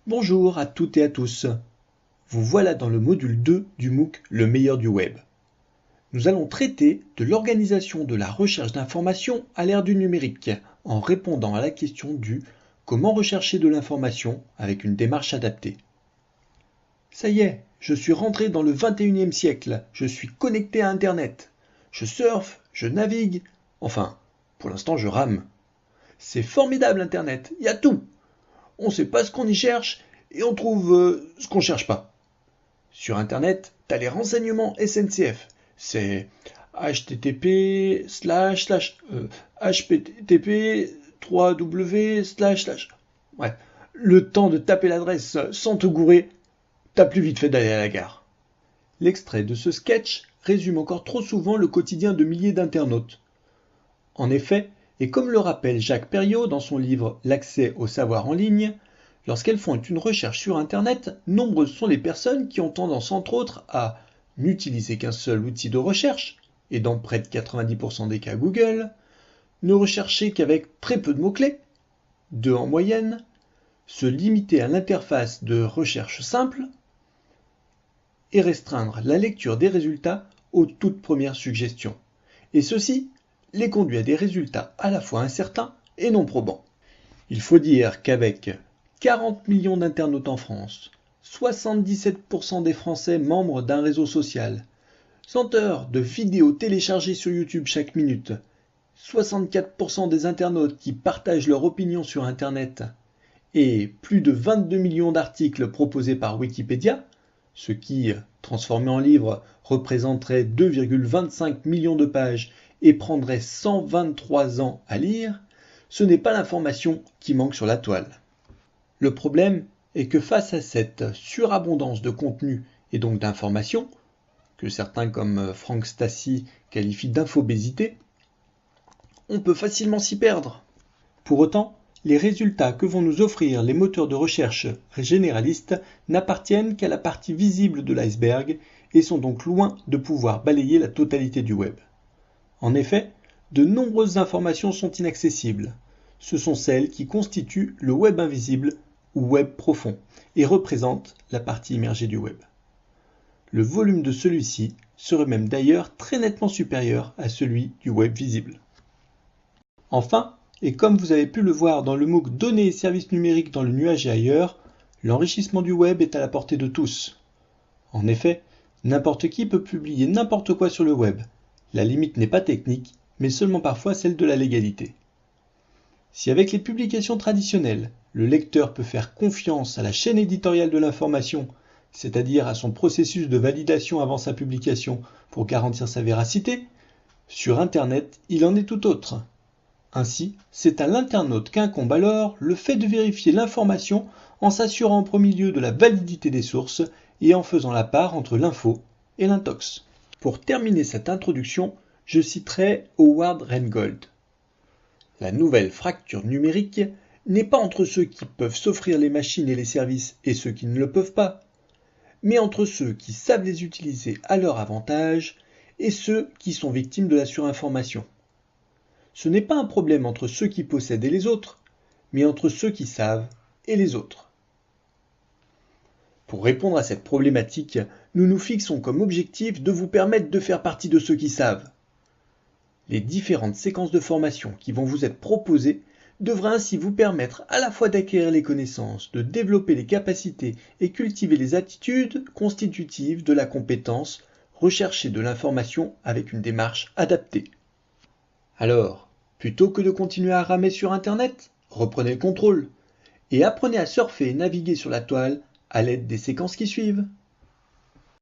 Bonjour à toutes et à tous. Vous voilà dans le module 2 du MOOC Le meilleur du web. Nous allons traiter de l'organisation de la recherche d'informations à l'ère du numérique en répondant à la question du comment rechercher de l'information avec une démarche adaptée. Ça y est, je suis rentré dans le 21e siècle, je suis connecté à Internet. Je surfe, je navigue, enfin, pour l'instant je rame. C'est formidable Internet, il y a tout. On ne sait pas ce qu'on y cherche et on trouve ce qu'on cherche pas. Sur Internet, tu as les renseignements SNCF. C'est http www. Ouais. Le temps de taper l'adresse sans te gourer, t'as plus vite fait d'aller à la gare. L'extrait de ce sketch résume encore trop souvent le quotidien de milliers d'internautes. En effet, et comme le rappelle Jacques Perriot dans son livre L'accès au savoir en ligne, lorsqu'elles font une recherche sur Internet, nombreuses sont les personnes qui ont tendance entre autres à n'utiliser qu'un seul outil de recherche, et dans près de 90% des cas Google, ne rechercher qu'avec très peu de mots-clés, 2 en moyenne, se limiter à l'interface de recherche simple, et restreindre la lecture des résultats aux toutes premières suggestions. Et ceci les conduit à des résultats à la fois incertains et non probants. Il faut dire qu'avec 40 millions d'internautes en France, 77% des Français membres d'un réseau social, 100 heures de vidéos téléchargées sur YouTube chaque minute, 64% des internautes qui partagent leur opinion sur Internet et plus de 22 millions d'articles proposés par Wikipédia, ce qui, transformé en livres, représenterait 2,25 millions de pages et prendrait 123 ans à lire, ce n'est pas l'information qui manque sur la toile. Le problème est que face à cette surabondance de contenu et donc d'informations, que certains comme Frank Stassi qualifient d'infobésité, on peut facilement s'y perdre. Pour autant, les résultats que vont nous offrir les moteurs de recherche généralistes n'appartiennent qu'à la partie visible de l'iceberg et sont donc loin de pouvoir balayer la totalité du web. En effet, de nombreuses informations sont inaccessibles. Ce sont celles qui constituent le web invisible ou web profond et représentent la partie immergée du web. Le volume de celui-ci serait même d'ailleurs très nettement supérieur à celui du web visible. Enfin, et comme vous avez pu le voir dans le MOOC Données et services numériques dans le nuage et ailleurs, l'enrichissement du web est à la portée de tous. En effet, n'importe qui peut publier n'importe quoi sur le web. La limite n'est pas technique, mais seulement parfois celle de la légalité. Si avec les publications traditionnelles, le lecteur peut faire confiance à la chaîne éditoriale de l'information, c'est-à-dire à son processus de validation avant sa publication pour garantir sa véracité, sur Internet, il en est tout autre. Ainsi, c'est à l'internaute qu'incombe alors le fait de vérifier l'information en s'assurant en premier lieu de la validité des sources et en faisant la part entre l'info et l'intox. Pour terminer cette introduction, je citerai Howard Rheingold. La nouvelle fracture numérique n'est pas entre ceux qui peuvent s'offrir les machines et les services et ceux qui ne le peuvent pas, mais entre ceux qui savent les utiliser à leur avantage et ceux qui sont victimes de la surinformation. Ce n'est pas un problème entre ceux qui possèdent et les autres, mais entre ceux qui savent et les autres. Pour répondre à cette problématique, nous nous fixons comme objectif de vous permettre de faire partie de ceux qui savent. Les différentes séquences de formation qui vont vous être proposées devraient ainsi vous permettre à la fois d'acquérir les connaissances, de développer les capacités et cultiver les attitudes constitutives de la compétence, rechercher de l'information avec une démarche adaptée. Alors, plutôt que de continuer à ramer sur Internet, reprenez le contrôle et apprenez à surfer et naviguer sur la toile à l'aide des séquences qui suivent.